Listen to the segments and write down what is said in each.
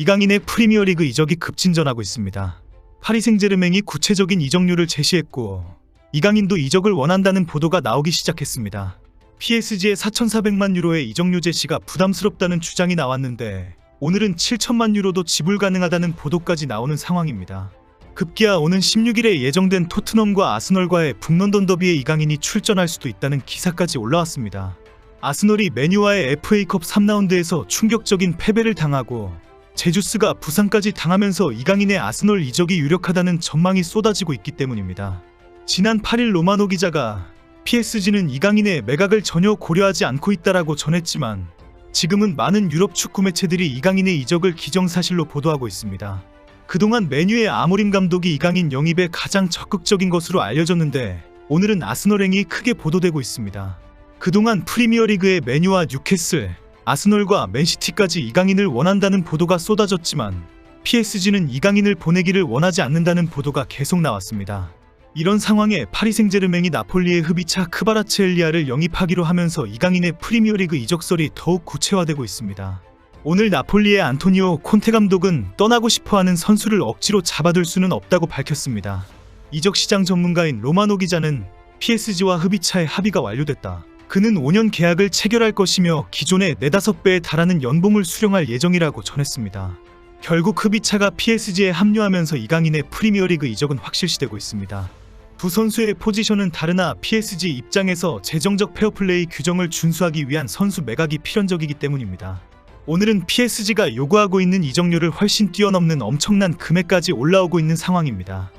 이강인의 프리미어리그 이적이 급진전하고 있습니다. 파리 생제르맹이 구체적인 이적료를 제시했고 이강인도 이적을 원한다는 보도가 나오기 시작했습니다. PSG의 4,400만 유로의 이적료 제시가 부담스럽다는 주장이 나왔는데 오늘은 7천만 유로도 지불 가능하다는 보도까지 나오는 상황입니다. 급기야 오는 16일에 예정된 토트넘과 아스널과의 북런던 더비에 이강인이 출전할 수도 있다는 기사까지 올라왔습니다. 아스널이 맨유와의 FA컵 3라운드에서 충격적인 패배를 당하고 제주스가 부상까지 당하면서 이강인의 아스널 이적이 유력하다는 전망이 쏟아지고 있기 때문입니다. 지난 8일 로마노 기자가 PSG는 이강인의 매각을 전혀 고려하지 않고 있다라고 전했지만 지금은 많은 유럽 축구 매체들이 이강인의 이적을 기정사실로 보도하고 있습니다. 그동안 맨유의 아모림 감독이 이강인 영입에 가장 적극적인 것으로 알려졌는데 오늘은 아스널행이 크게 보도되고 있습니다. 그동안 프리미어리그의 맨유와 뉴캐슬, 아스널과 맨시티까지 이강인을 원한다는 보도가 쏟아졌지만 PSG는 이강인을 보내기를 원하지 않는다는 보도가 계속 나왔습니다. 이런 상황에 파리 생제르맹이 나폴리의 흡이차 크바라츠엘리아를 영입하기로 하면서 이강인의 프리미어리그 이적설이 더욱 구체화되고 있습니다. 오늘 나폴리의 안토니오 콘테 감독은 떠나고 싶어하는 선수를 억지로 잡아둘 수는 없다고 밝혔습니다. 이적시장 전문가인 로마노 기자는 PSG와 흡이차의 합의가 완료됐다. 그는 5년 계약을 체결할 것이며 기존의 4-5배에 달하는 연봉을 수령할 예정이라고 전했습니다. 결국 흡이차가 PSG에 합류하면서 이강인의 프리미어리그 이적은 확실시되고 있습니다. 두 선수의 포지션은 다르나 PSG 입장에서 재정적 페어플레이 규정을 준수하기 위한 선수 매각이 필연적이기 때문입니다. 오늘은 PSG가 요구하고 있는 이적료를 훨씬 뛰어넘는 엄청난 금액까지 올라오고 있는 상황입니다.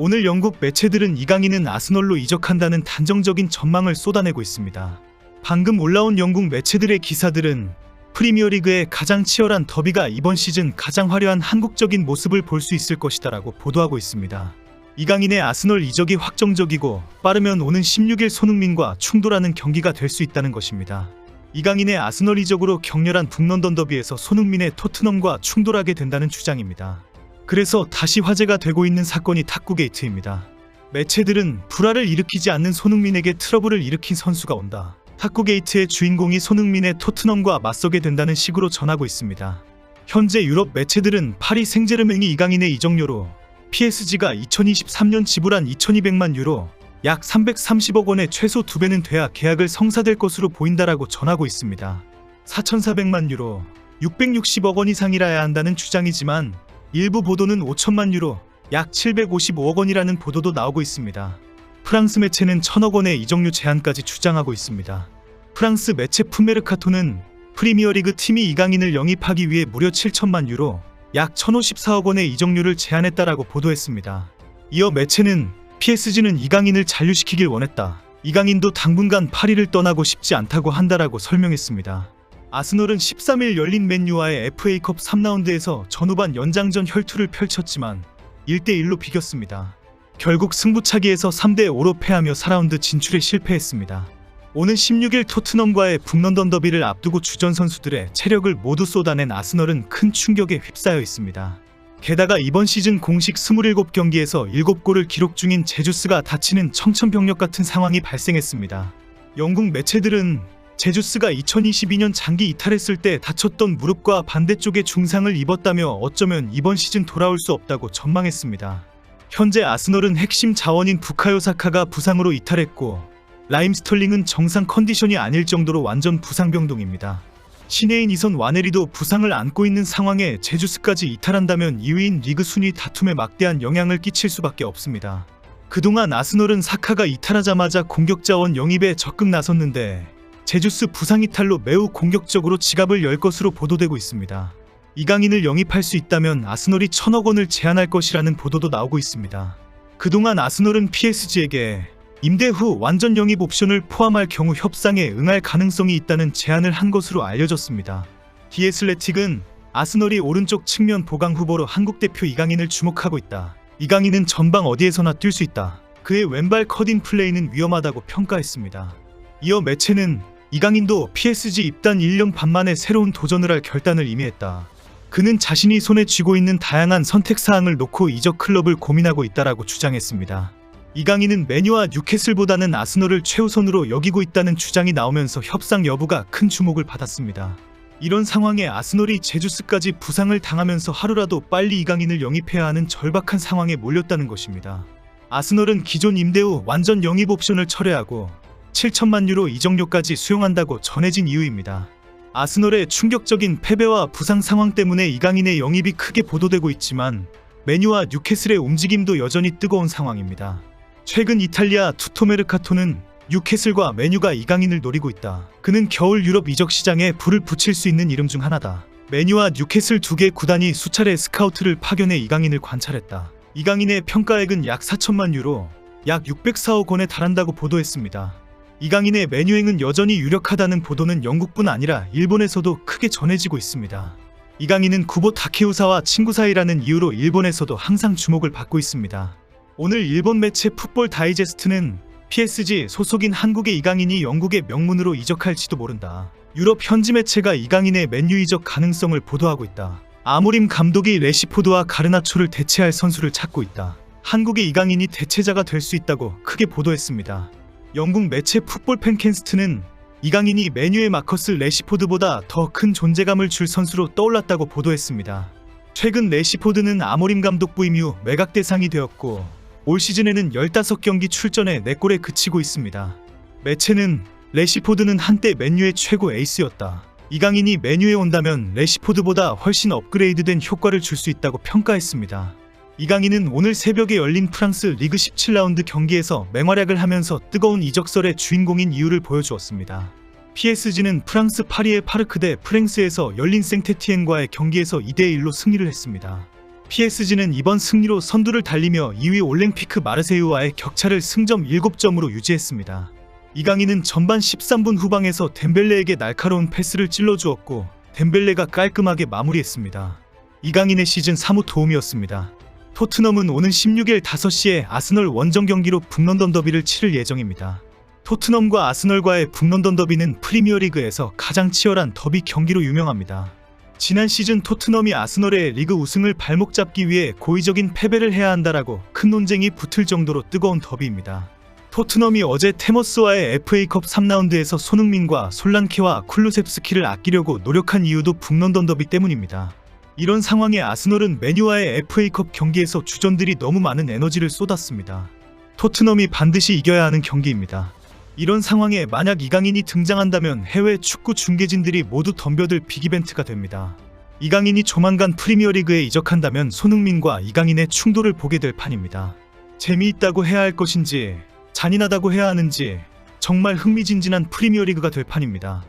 오늘 영국 매체들은 이강인은 아스널로 이적한다는 단정적인 전망을 쏟아내고 있습니다. 방금 올라온 영국 매체들의 기사들은 프리미어리그의 가장 치열한 더비가 이번 시즌 가장 화려한 한국적인 모습을 볼 수 있을 것이다라고 보도하고 있습니다. 이강인의 아스널 이적이 확정적이고 빠르면 오는 16일 손흥민과 충돌하는 경기가 될 수 있다는 것입니다. 이강인의 아스널 이적으로 격렬한 북런던 더비에서 손흥민의 토트넘과 충돌하게 된다는 주장입니다. 그래서 다시 화제가 되고 있는 사건이 탁구 게이트입니다. 매체들은 불화를 일으키지 않는 손흥민에게 트러블을 일으킨 선수가 온다. 탁구 게이트의 주인공이 손흥민의 토트넘과 맞서게 된다는 식으로 전하고 있습니다. 현재 유럽 매체들은 파리 생제르맹이 이강인의 이적료로 PSG가 2023년 지불한 2200만 유로 약 330억 원의 최소 2배는 돼야 계약을 성사될 것으로 보인다라고 전하고 있습니다. 4,400만 유로, 660억 원 이상이라야 한다는 주장이지만 일부 보도는 5천만 유로, 약 755억 원이라는 보도도 나오고 있습니다. 프랑스 매체는 1,000억 원의 이적료 제한까지 주장하고 있습니다. 프랑스 매체 풋메르카토는 프리미어리그 팀이 이강인을 영입하기 위해 무려 7천만 유로, 약 1,054억 원의 이적료를 제한했다라고 보도했습니다. 이어 매체는 PSG는 이강인을 잔류시키길 원했다. 이강인도 당분간 파리를 떠나고 싶지 않다고 한다라고 설명했습니다. 아스널은 13일 열린 맨유와의 FA컵 3라운드에서 전후반 연장전 혈투를 펼쳤지만 1대1로 비겼습니다. 결국 승부차기에서 3대5로 패하며 4라운드 진출에 실패했습니다. 오는 16일 토트넘과의 북런던 더비를 앞두고 주전 선수들의 체력을 모두 쏟아낸 아스널은 큰 충격에 휩싸여 있습니다. 게다가 이번 시즌 공식 27경기에서 7골을 기록 중인 제주스가 다치는 청천벽력 같은 상황이 발생했습니다. 영국 매체들은 제주스가 2022년 장기 이탈했을 때 다쳤던 무릎과 반대쪽에 중상을 입었다며 어쩌면 이번 시즌 돌아올 수 없다고 전망했습니다. 현재 아스널은 핵심 자원인 부카요 사카가 부상으로 이탈했고 라임 스털링은 정상 컨디션이 아닐 정도로 완전 부상병동입니다. 신예인 이선 와네리도 부상을 안고 있는 상황에 제주스까지 이탈한다면 2위인 리그 순위 다툼에 막대한 영향을 끼칠 수밖에 없습니다. 그동안 아스널은 사카가 이탈하자마자 공격 자원 영입에 적극 나섰는데 제주스 부상 이탈로 매우 공격적으로 지갑을 열 것으로 보도되고 있습니다. 이강인을 영입할 수 있다면 아스널이 1,000억 원을 제한할 것이라는 보도도 나오고 있습니다. 그동안 아스널은 PSG에게 임대 후 완전 영입 옵션을 포함할 경우 협상에 응할 가능성이 있다는 제안을 한 것으로 알려졌습니다. 디애슬레틱은 아스널이 오른쪽 측면 보강 후보로 한국대표 이강인을 주목하고 있다. 이강인은 전방 어디에서나 뛸 수 있다. 그의 왼발 컷인 플레이는 위험하다고 평가했습니다. 이어 매체는 이강인도 PSG 입단 1년 반 만에 새로운 도전을 할 결단을 이미했다. 그는 자신이 손에 쥐고 있는 다양한 선택사항을 놓고 이적 클럽을 고민하고 있다라고 주장했습니다. 이강인은 맨유와 뉴캐슬보다는 아스널을 최우선으로 여기고 있다는 주장이 나오면서 협상 여부가 큰 주목을 받았습니다. 이런 상황에 아스널이 제주스까지 부상을 당하면서 하루라도 빨리 이강인을 영입해야 하는 절박한 상황에 몰렸다는 것입니다. 아스널은 기존 임대 후 완전 영입 옵션을 철회하고 7천만 유로 이적료까지 수용한다고 전해진 이유입니다. 아스널의 충격적인 패배와 부상 상황 때문에 이강인의 영입이 크게 보도되고 있지만 맨유와 뉴캐슬의 움직임도 여전히 뜨거운 상황입니다. 최근 이탈리아 투토메르카토는 뉴캐슬과 맨유가 이강인을 노리고 있다. 그는 겨울 유럽 이적 시장에 불을 붙일 수 있는 이름 중 하나다. 맨유와 뉴캐슬 두 개 구단이 수차례 스카우트를 파견해 이강인을 관찰했다. 이강인의 평가액은 약 4천만 유로, 약 604억 원에 달한다고 보도했습니다. 이강인의 맨유행은 여전히 유력하다는 보도는 영국뿐 아니라 일본에서도 크게 전해지고 있습니다. 이강인은 구보 타케우사와 친구 사이라는 이유로 일본에서도 항상 주목을 받고 있습니다. 오늘 일본 매체 풋볼 다이제스트는 PSG 소속인 한국의 이강인이 영국의 명문으로 이적할지도 모른다. 유럽 현지 매체가 이강인의 맨유 이적 가능성을 보도하고 있다. 아모림 감독이 레시포드와 가르나초를 대체할 선수를 찾고 있다. 한국의 이강인이 대체자가 될 수 있다고 크게 보도했습니다. 영국 매체 풋볼 팬캐스트는 이강인이 맨유의 마커스 레시포드보다 더 큰 존재감을 줄 선수로 떠올랐다고 보도했습니다. 최근 레시포드는 아모림 감독 부임 이후 매각 대상이 되었고 올 시즌에는 15경기 출전에 4골에 그치고 있습니다. 매체는 레시포드는 한때 맨유의 최고 에이스였다. 이강인이 맨유에 온다면 레시포드보다 훨씬 업그레이드된 효과를 줄 수 있다고 평가했습니다. 이강인은 오늘 새벽에 열린 프랑스 리그 17라운드 경기에서 맹활약을 하면서 뜨거운 이적설의 주인공인 이유를 보여주었습니다. PSG는 프랑스 파리의 파르크 대 프랭스에서 열린 생테티엔과의 경기에서 2대1로 승리를 했습니다. PSG는 이번 승리로 선두를 달리며 2위 올랭피크 마르세유와의 격차를 승점 7점으로 유지했습니다. 이강인은 전반 13분 후방에서 덴벨레에게 날카로운 패스를 찔러주었고 덴벨레가 깔끔하게 마무리했습니다. 이강인의 시즌 3호 도움이었습니다. 토트넘은 오는 16일 5시에 아스널 원정 경기로 북런던 더비를 치를 예정입니다. 토트넘과 아스널과의 북런던 더비는 프리미어리그에서 가장 치열한 더비 경기로 유명합니다. 지난 시즌 토트넘이 아스널의 리그 우승을 발목 잡기 위해 고의적인 패배를 해야 한다라고 큰 논쟁이 붙을 정도로 뜨거운 더비입니다. 토트넘이 어제 테머스와의 FA컵 3라운드에서 손흥민과 솔란케와 쿨루셉스키를 아끼려고 노력한 이유도 북런던 더비 때문입니다. 이런 상황에 아스널은 맨유와의 FA컵 경기에서 주전들이 너무 많은 에너지를 쏟았습니다. 토트넘이 반드시 이겨야 하는 경기입니다. 이런 상황에 만약 이강인이 등장한다면 해외 축구 중계진들이 모두 덤벼들 빅이벤트가 됩니다. 이강인이 조만간 프리미어리그에 이적한다면 손흥민과 이강인의 충돌을 보게 될 판입니다. 재미있다고 해야 할 것인지 잔인하다고 해야 하는지 정말 흥미진진한 프리미어리그가 될 판입니다.